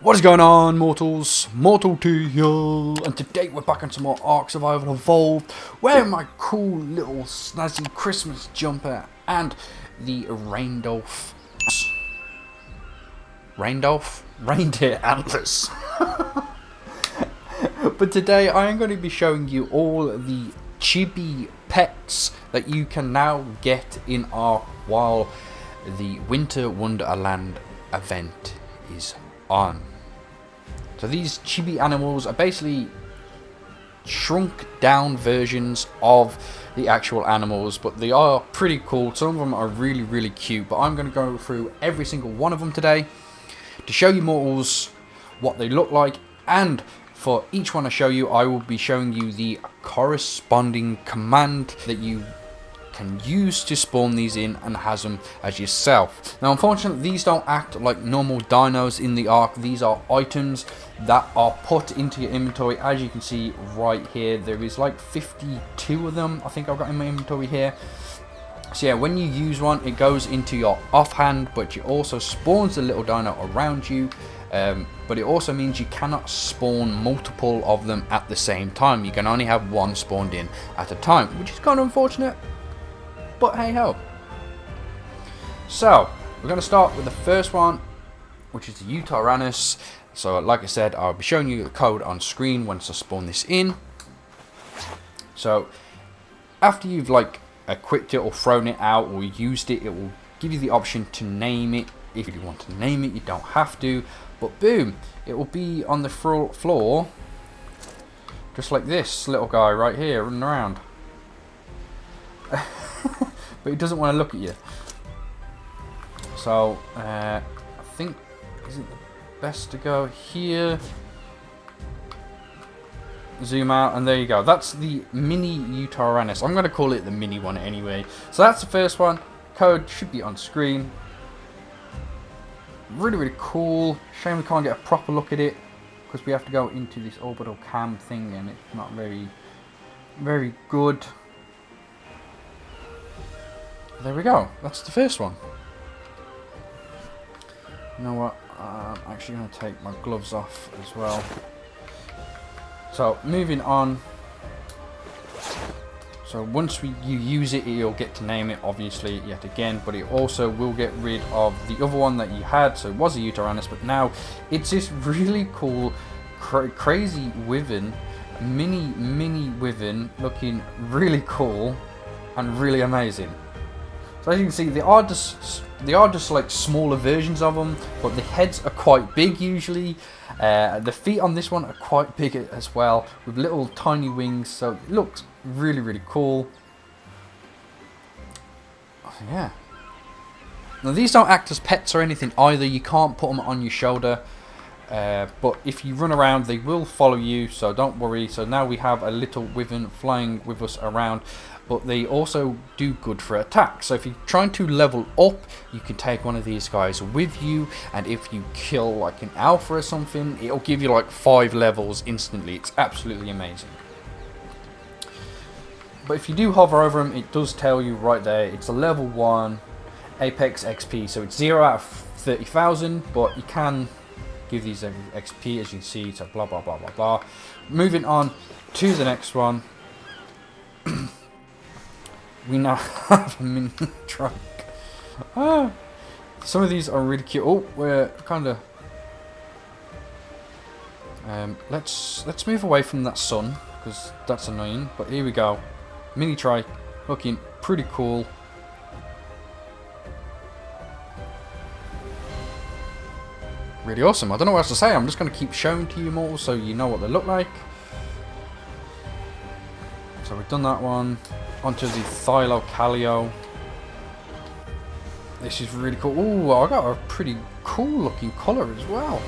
What is going on, mortals? Mortal T here, and today we're back on some more Ark Survival Evolved, wearing my cool little snazzy Christmas jumper and the reindeer antlers. But today I am going to be showing you all the chibi pets that you can now get in Ark while the Winter Wonderland event is on. So these chibi animals are basically shrunk down versions of the actual animals, but they are pretty cool. Some of them are really cute, but I'm going to go through every single one of them today to show you mortals what they look like, and for each one I show you, I will be showing you the corresponding command that you can use to spawn these in and has them as yourself. Now unfortunately these don't act like normal dinos in the Ark. These are items that are put into your inventory. As you can see right here, there is like 52 of them I think I've got in my inventory here. So yeah, when you use one it goes into your offhand, but it also spawns the little dino around you. But it also means you cannot spawn multiple of them at the same time. You can only have one spawned in at a time, which is kind of unfortunate, but hey ho. So we're going to start with the first one, which is the Utaranus. So like I said, I'll be showing you the code on screen once I spawn this in. So after you've like equipped it or thrown it out or used it, it will give you the option to name it. If you want to name it, you don't have to, but boom, it will be on the floor just like this little guy right here running around. But he doesn't want to look at you. So I think, is it the best to go here? Zoom out, and there you go. That's the mini Utaranus. I'm going to call it the mini one anyway. So that's the first one. Code should be on screen. Really cool. Shame we can't get a proper look at it because we have to go into this orbital cam thing and it's not very good. There we go. That's the first one. You know what? I'm actually going to take my gloves off as well. So moving on. So once you use it, you'll get to name it, obviously, yet again. But it also will get rid of the other one that you had. So it was a Utaranus, but now it's this really cool, crazy wyvern, mini wyvern, looking really cool and really amazing. So as you can see, they are just like smaller versions of them, but the heads are quite big usually. The feet on this one are quite big as well, with little tiny wings. So it looks really cool. Yeah. Now these don't act as pets or anything either. You can't put them on your shoulder. But if you run around, they will follow you, so don't worry. So now we have a little wyvern flying with us around, but they also do good for attack. So if you're trying to level up, you can take one of these guys with you, and if you kill like an alpha or something, it'll give you like 5 levels instantly. It's absolutely amazing. But if you do hover over them, it does tell you right there, it's a level 1 Apex XP, so it's 0 out of 30,000, but you can give these XP, as you can see. So blah blah. Moving on to the next one. We now have a mini truck. Some of these are really cute. Oh, we're kind of let's move away from that sun because that's annoying. But here we go, mini trike, looking pretty cool. Really awesome. I don't know what else to say. I'm just going to keep showing to you more so you know what they look like. So we've done that one. Onto the Thylocalio. This is really cool. Ooh, I got a pretty cool looking colour as well.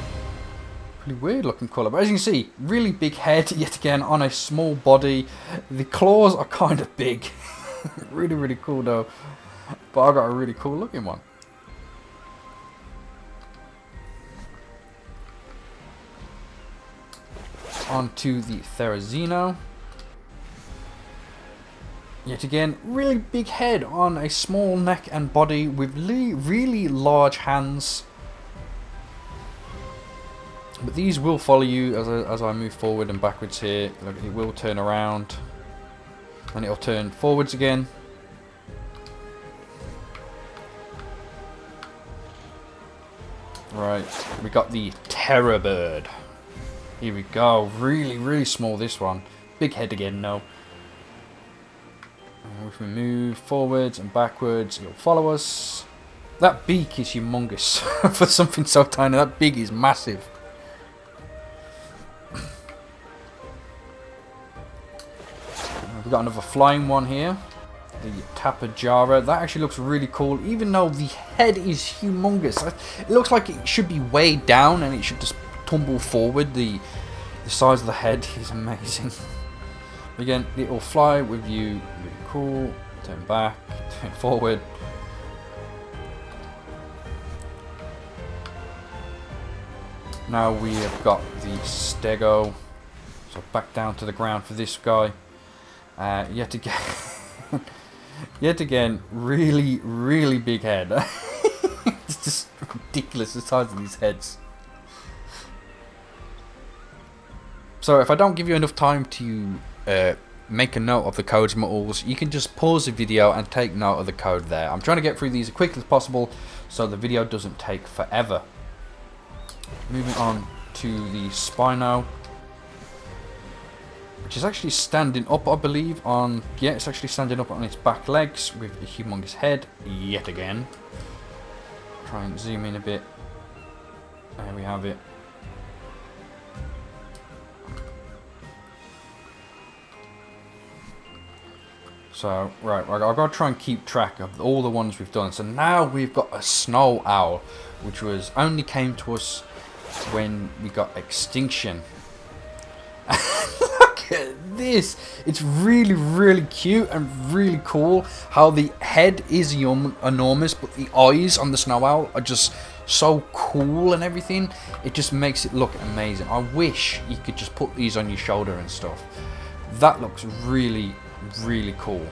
Pretty weird looking colour. But as you can see, really big head yet again on a small body. The claws are kind of big. really cool though. But I got a really cool looking one. Onto the Therizino. Yet again, really big head on a small neck and body with really large hands. But these will follow you as I move forward and backwards here. Look, it will turn around. And it'll turn forwards again. Right, we got the Terror Bird. Here we go. Really, really small, this one. Big head again, no. If we move forwards and backwards, it'll follow us. That beak is humongous for something so tiny. That beak is massive. We've got another flying one here. The Tapajara. That actually looks really cool, even though the head is humongous. It looks like it should be way down and it should just tumble forward. The size of the head is amazing. Again, it will fly with you. Really cool. Turn back, turn forward. Now we have got the Stego. So back down to the ground for this guy. Yet again, yet again, really, really big head. It's just ridiculous the size of these heads. So if I don't give you enough time to make a note of the codes models, you can just pause the video and take note of the code there. I'm trying to get through these as quickly as possible so the video doesn't take forever. Moving on to the Spino, which is actually standing up, I believe, on... Yeah, it's actually standing up on its back legs with a humongous head, yet again. Try and zoom in a bit. There we have it. So, right, I've got to try and keep track of all the ones we've done. So now we've got a Snow Owl, which was only came to us when we got Extinction. Look at this. It's really, really cute and really cool how the head is enormous, but the eyes on the Snow Owl are just so cool and everything. It just makes it look amazing. I wish you could just put these on your shoulder and stuff. That looks really, really cool.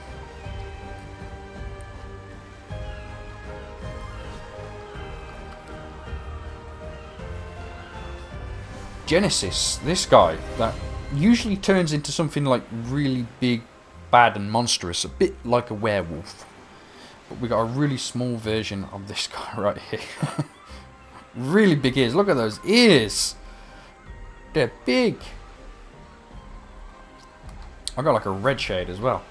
Genesis, this guy that usually turns into something like really big, bad and monstrous, a bit like a werewolf. But we got a really small version of this guy right here. Really big ears. Look at those ears. They're big. I got like a red shade as well.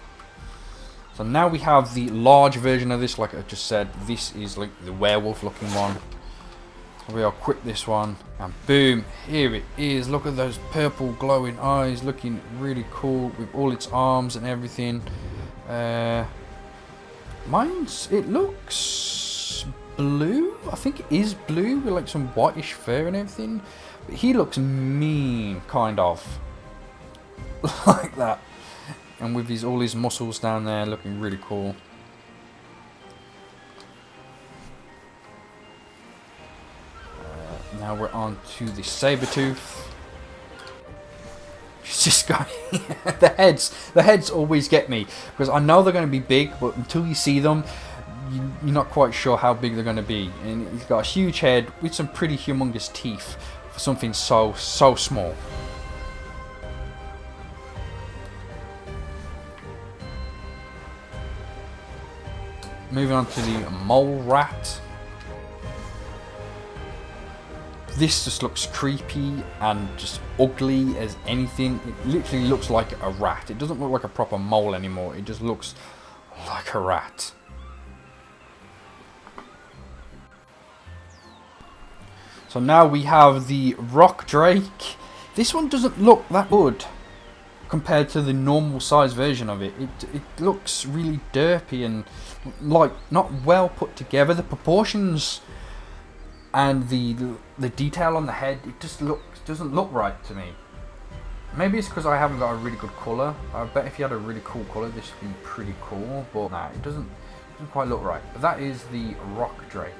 So now we have the large version of this, like I just said. This is like the werewolf looking one. We'll equip this one and boom, here it is. Look at those purple glowing eyes, looking really cool with all its arms and everything. It looks blue. I think it is blue with like some whitish fur and everything. But he looks mean, kind of. Like that. And with all his muscles down there, looking really cool. Now we're on to the Sabertooth. It's this guy. The heads always get me because I know they're going to be big, but until you see them, you're not quite sure how big they're going to be. And he's got a huge head with some pretty humongous teeth for something so small. Moving on to the Mole Rat. This just looks creepy and just ugly as anything. It literally looks like a rat. It doesn't look like a proper mole anymore. It just looks like a rat. So now we have the Rock Drake. This one doesn't look that good compared to the normal size version of it. It looks really derpy and like not well put together. The proportions and the detail on the head, it just doesn't look right to me. Maybe it's because I haven't got a really good colour. I bet if you had a really cool colour, this would be pretty cool. But nah, it doesn't quite look right. But that is the Rock Drake.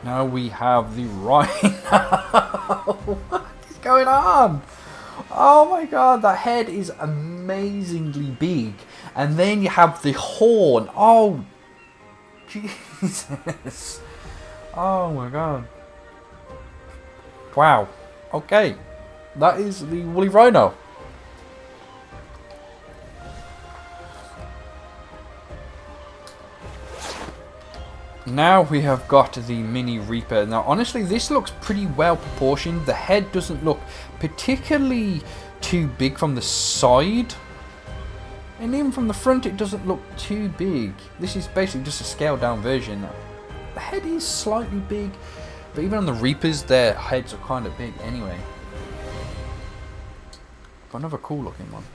Now we have the Rhino. What is going on? Oh my god, that head is amazingly big. And then you have the horn. Oh, Jesus. Oh my god. Wow. Okay. That is the woolly rhino. Now we have got the mini reaper. Now honestly this looks pretty well proportioned. The head doesn't look particularly too big from the side. And even from the front it doesn't look too big. This is basically just a scaled down version. The head is slightly big. But even on the reapers their heads are kind of big anyway. Got another cool looking one.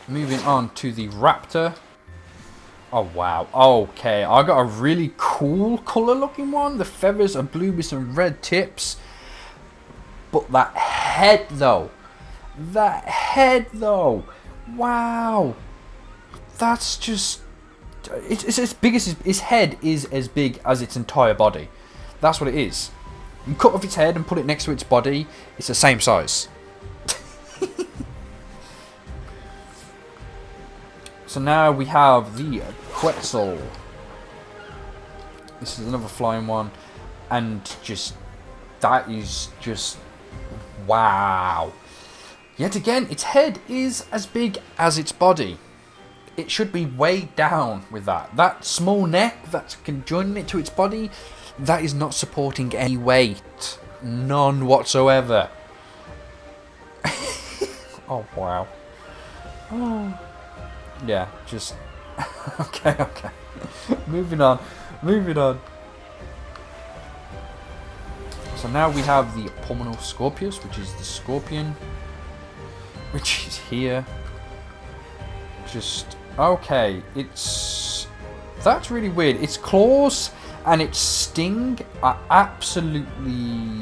Moving on to the raptor. Oh wow, okay, I got a really cool colour looking one. The feathers are blue with some red tips. But that head though, wow. That's just, it's as big as his head is as big as its entire body. That's what it is. You cut off its head and put it next to its body, it's the same size. So now we have the Quetzal. This is another flying one. And just, that is just, wow. Yet again, its head is as big as its body. It should be weighed down with that. That small neck that's conjoining it to its body, that is not supporting any weight. None whatsoever. Oh, wow. Oh. Yeah, just... okay. Moving on. So now we have the Pulmonal Scorpius, which is the scorpion. Which is here. Just... okay, it's... that's really weird. Its claws and its sting are absolutely...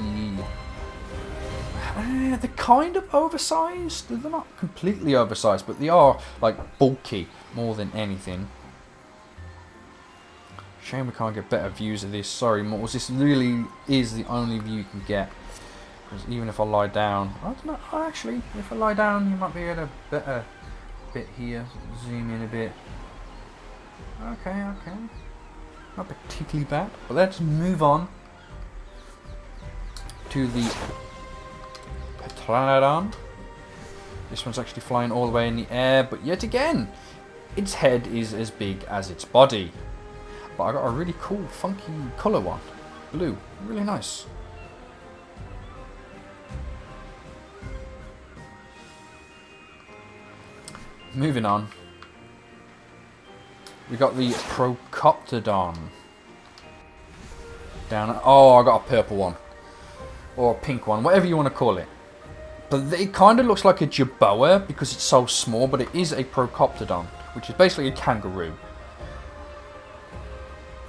they're kind of oversized. They're not completely oversized, but they are like bulky more than anything. Shame we can't get better views of this. Sorry, mortals. This really is the only view you can get. Because even if I lie down, I don't know. Actually, if I lie down, you might be able to better bit here. Zoom in a bit. Okay. Not particularly bad. But let's move on to the Pteranodon. This one's actually flying all the way in the air, but yet again, its head is as big as its body. But I got a really cool, funky colour one. Blue. Really nice. Moving on. We got the Procoptodon. Down. Oh, I got a purple one. Or a pink one. Whatever you want to call it. But it kind of looks like a Jerboa because it's so small, but it is a Procoptodon, which is basically a kangaroo.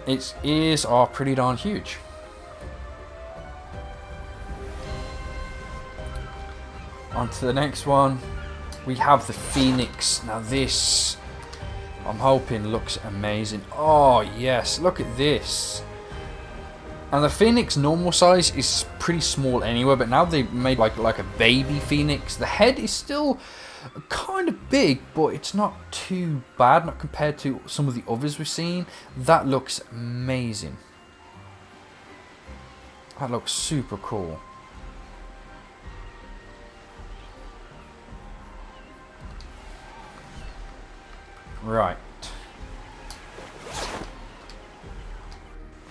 Its ears are pretty darn huge. On to the next one. We have the Phoenix. Now this, I'm hoping, looks amazing. Oh yes, look at this. And the Phoenix normal size is pretty small anyway, but now they've made like a baby Phoenix. The head is still kind of big, but it's not too bad, not compared to some of the others we've seen. That looks amazing. That looks super cool. Right.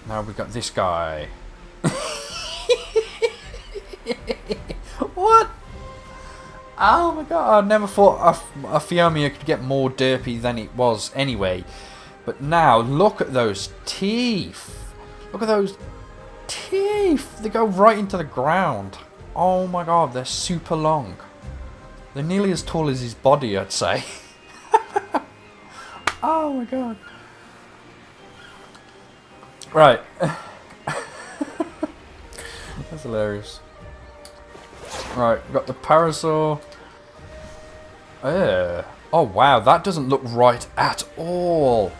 Now we've got this guy. What? Oh my god, I never thought a Phiomia could get more derpy than it was anyway. But now, look at those teeth. Look at those teeth. They go right into the ground. Oh my god, they're super long. They're nearly as tall as his body, I'd say. Oh my god. Right. That's hilarious. Right, we've got the Parasaur. Oh wow, that doesn't look right at all.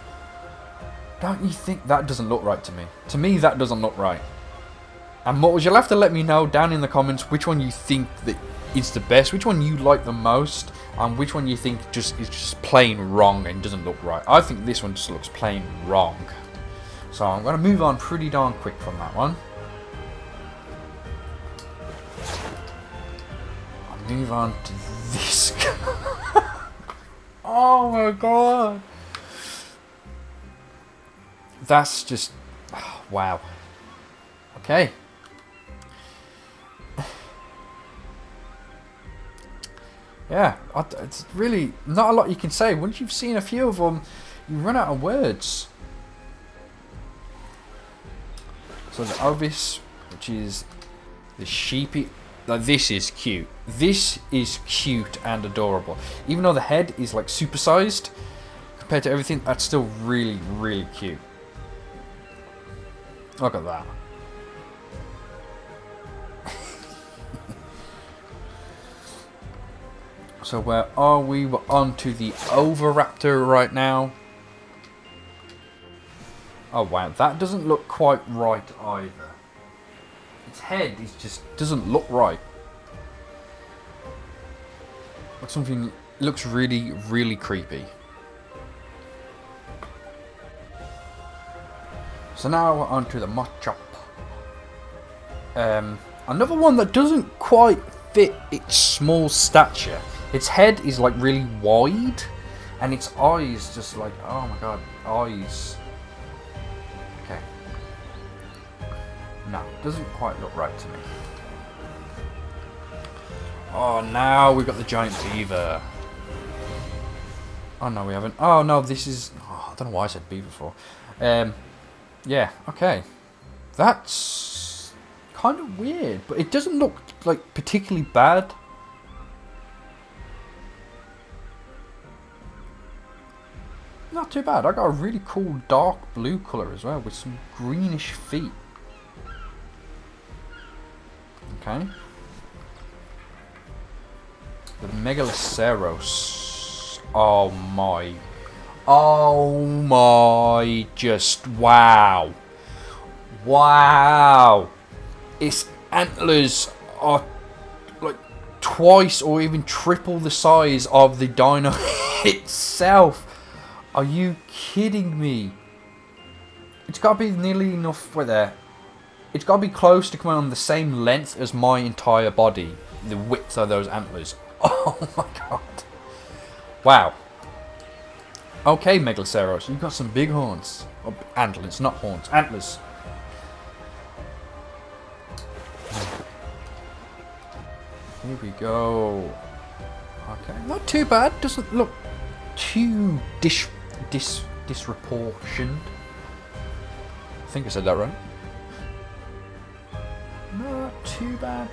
Don't you think that doesn't look right to me? To me, that doesn't look right. And Mortals, you'll have to let me know down in the comments which one you think that is the best, which one you like the most, and which one you think is just plain wrong and doesn't look right. I think this one just looks plain wrong. So I'm going to move on pretty darn quick from that one. I'll move on to this guy. Oh my god. That's just... Oh, wow. Okay. Yeah, it's really not a lot you can say. Once you've seen a few of them, you run out of words. So the Ovis, which is the sheepy... Now this is cute. This is cute and adorable. Even though the head is like supersized compared to everything, that's still really, really cute. Look at that. So where are we? We're on to the Oviraptor right now. Oh wow, that doesn't look quite right either. Its head is just doesn't look right. Like something looks really, really creepy. So now we're on to the Machop. Another one that doesn't quite fit its small stature. Its head is like really wide, and its eyes just like, oh my god, eyes. Okay. No, doesn't quite look right to me. Oh, now we've got the giant beaver. Oh no, we haven't. Oh no, this is. Oh, I don't know why I said beaver for. Yeah. Okay. That's kind of weird, but it doesn't look like particularly bad. Not too bad. I got a really cool dark blue colour as well with some greenish feet. Okay. The Megaloceros. Oh my. Oh my. Just wow. Wow. Its antlers are like twice or even triple the size of the dino itself. Are you kidding me? It's got to be nearly enough right there. It's got to be close to coming on the same length as my entire body. The width of those antlers. Oh my god. Wow. Okay, Megaloceros, you've got some big horns. Oh, antlers, not horns. Antlers. Here we go. Okay, not too bad. Doesn't look too disproportioned. I think I said that right. Not too bad.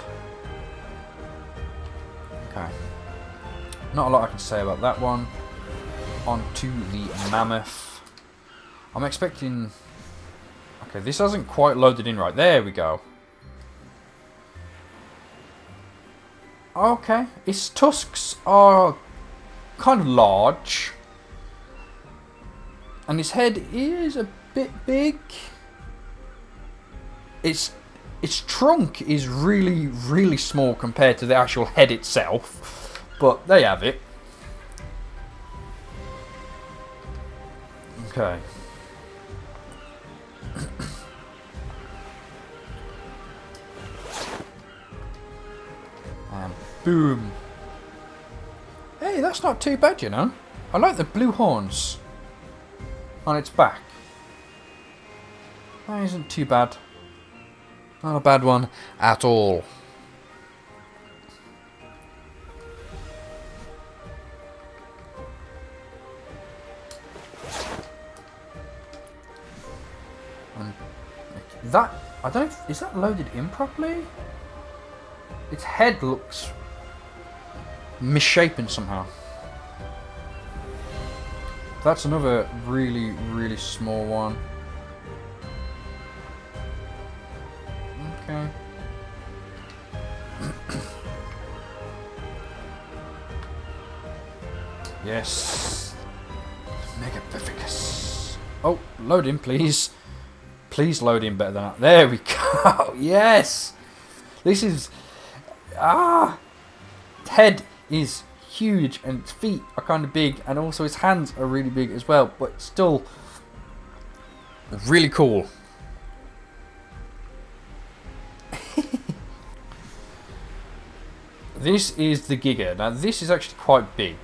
Okay. Not a lot I can say about that one. On to the Mammoth. I'm expecting... Okay, this hasn't quite loaded in right. There we go. Okay. Its tusks are kind of large. And its head is a bit big. Its trunk is really, really small compared to the actual head itself. But there you have it. Okay. And boom. Hey, that's not too bad, you know. I like the blue horns on its back. That isn't too bad. Not a bad one at all. And that, I don't know, is that loaded in properly? Its head looks misshapen somehow. That's another really, really small one. Okay. Yes. Megapificus. Oh, load in, please. Please load in better than that. There we go. Yes. This is... Head is huge and its feet are kind of big and also its hands are really big as well. But still... Really cool. This is the Giga. Now this is actually quite big.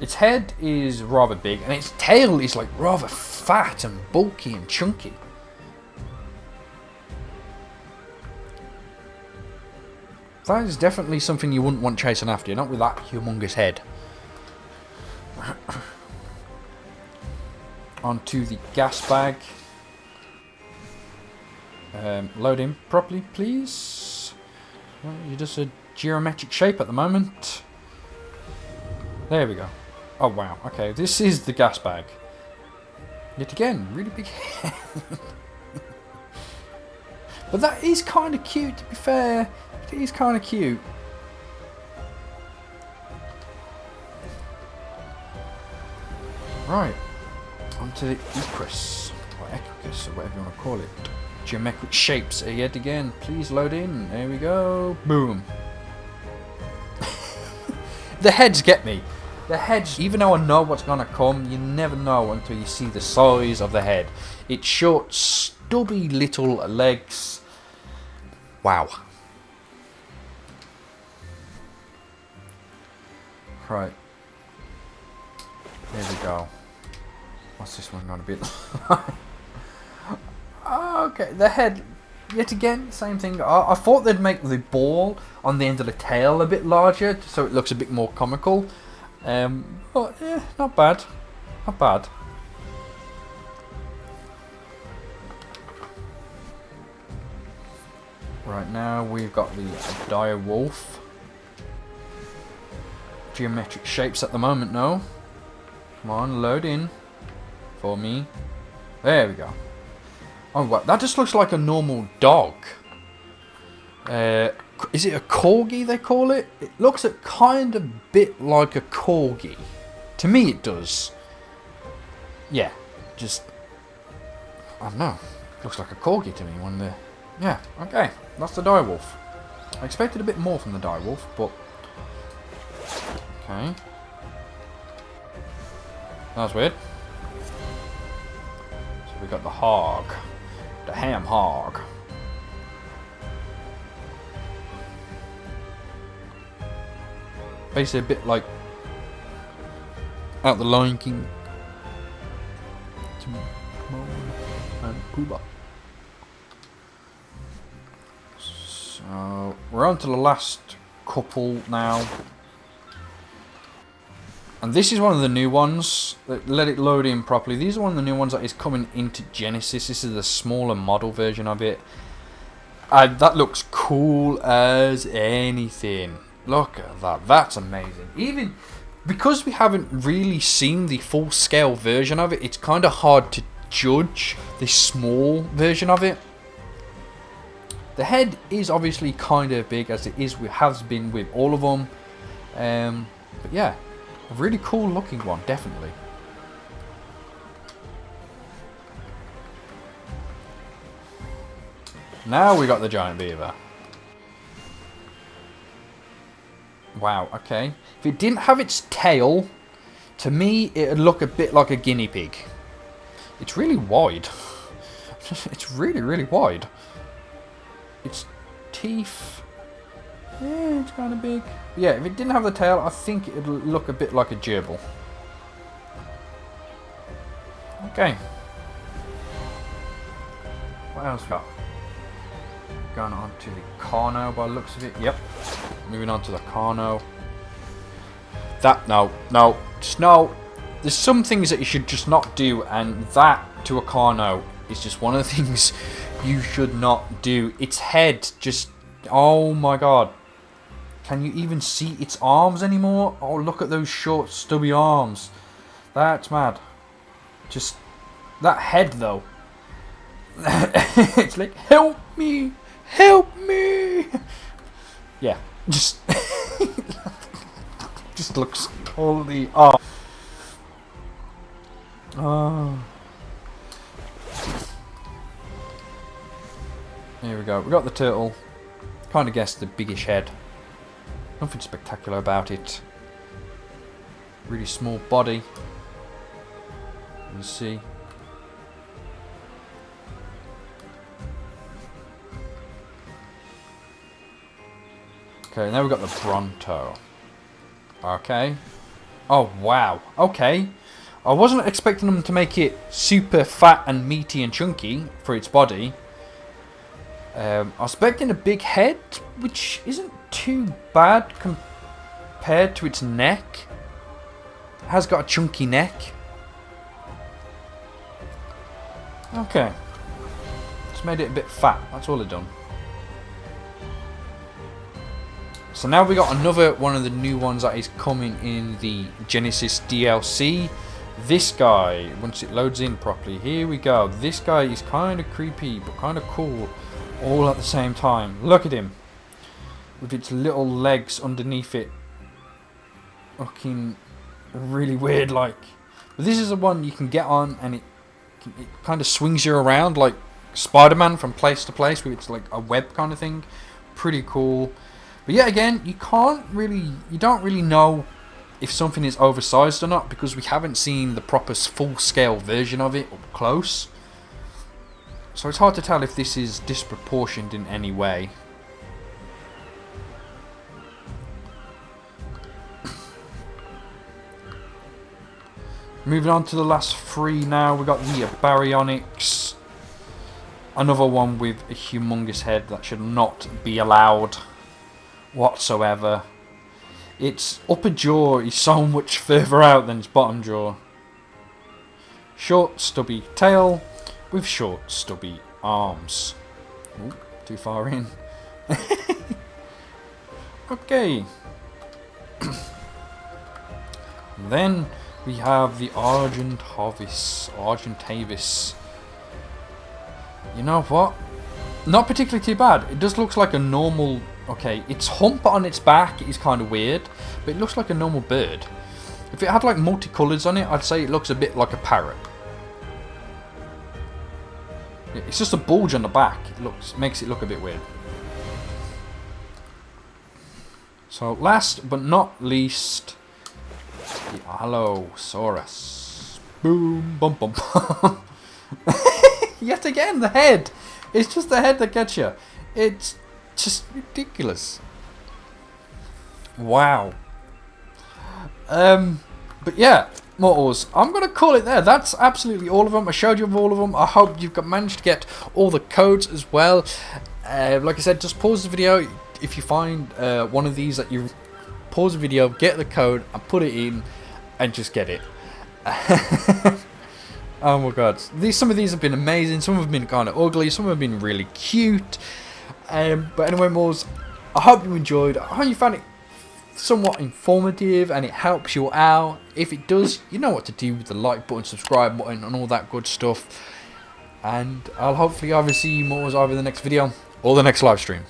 Its head is rather big and its tail is like rather fat and bulky and chunky. That is definitely something you wouldn't want chasing after you, not with that humongous head. Onto the gas bag. Load in properly, please. Well, you're just a geometric shape at the moment. There we go. Oh wow, okay, this is the gas bag. Yet again, really big head. But that is kind of cute, to be fair. It is kind of cute. Right, onto the Ecris, or Ecris, or whatever you want to call it. Geometric shapes yet again. Please load in. There we go. Boom. The heads get me. The heads, even though I know what's going to come, you never know until you see the size of the head. It's short, stubby little legs. Wow. Right. There we go. What's this one going to be like? Okay, the head, yet again, same thing. I thought they'd make the ball on the end of the tail a bit larger, so it looks a bit more comical. But yeah, not bad. Not bad. Right now we've got the dire wolf. Geometric shapes at the moment, no. Come on, load in for me. There we go. Oh, wow, that just looks like a normal dog. Is it a corgi they call it? It looks a kind of bit like a corgi. To me it does. Yeah, just... I don't know. Looks like a corgi to me when the... Yeah, okay. That's the direwolf. I expected a bit more from the direwolf, but... Okay. That's weird. So we got the hog. The ham hog. Basically a bit like out the Lion King. Timon and Pumbaa. So we're on to the last couple now. And this is one of the new ones. Let it load in properly. These are one of the new ones that is coming into Genesis. This is the smaller model version of it. That looks cool as anything. Look at that. That's amazing. Even because we haven't really seen the full scale version of it, it's kind of hard to judge the small version of it. The head is obviously kind of big, as it has been with all of them. But yeah. A really cool looking one, definitely. Now we got the giant beaver. Wow, okay. If it didn't have its tail, to me it would look a bit like a guinea pig. It's really wide. It's really, really wide. Its teeth... Yeah, it's kind of big. Yeah, if it didn't have the tail, I think it would look a bit like a gerbil. Okay. What else we got? Going on to the Carno by the looks of it. Yep. Moving on to the Carno. Just no. There's some things that you should just not do, and that to a Carno is just one of the things you should not do. Its head just... Oh my god. Can you even see its arms anymore? Oh, look at those short, stubby arms. That's mad. Just... That head, though. It's like, help me! Help me! Yeah, just... just looks totally off. Oh. Here we go. We got the turtle. Kind of guessed the biggish head. Nothing spectacular about it. Really small body. You see. Okay, now we've got the Bronto. Okay. Oh, wow. Okay. I wasn't expecting them to make it super fat and meaty and chunky for its body. I was expecting a big head, which isn't too bad compared to its neck. It has got a chunky neck. Okay. Just made it a bit fat. That's all it done. So now we got another one of the new ones that is coming in the Genesis DLC. This guy, once it loads in properly, here we go. This guy is kind of creepy but kind of cool all at the same time. Look at him with its little legs underneath it, looking really weird like. But this is the one you can get on, and it kind of swings you around like Spider-Man from place to place with its like a web kind of thing. Pretty cool. But yeah, again, you don't really know if something is oversized or not because we haven't seen the proper full-scale version of it up close. So it's hard to tell if this is disproportioned in any way. Moving on to the last three now, we got the Baryonyx. Another one with a humongous head that should not be allowed whatsoever. Its upper jaw is so much further out than its bottom jaw. Short, stubby tail with short, stubby arms. Ooh, too far in. Okay. Then we have the Argentavis. You know what? Not particularly too bad. It just looks like a normal... Okay, its hump on its back is kind of weird, but it looks like a normal bird. If it had like multicolours on it, I'd say it looks a bit like a parrot. It's just a bulge on the back. Makes it look a bit weird. So last but not least, the Allosaurus. Boom, bum, bum, bum. Yet again, the head. It's just the head that gets you. It's just ridiculous. Wow. But yeah, mortals, I'm going to call it there. That's absolutely all of them. I showed you all of them. I hope you've managed to get all the codes as well. Like I said, just pause the video. If you find one of these that you pause the video, get the code and put it in and just get it. Oh my god. Some of these have been amazing. Some have been kind of ugly. Some have been really cute. But anyway, Moors, I hope you enjoyed. I hope you found it somewhat informative and it helps you out. If it does, you know what to do with the like button, subscribe button and all that good stuff. And I'll hopefully either see you Moors either in the next video or the next live stream.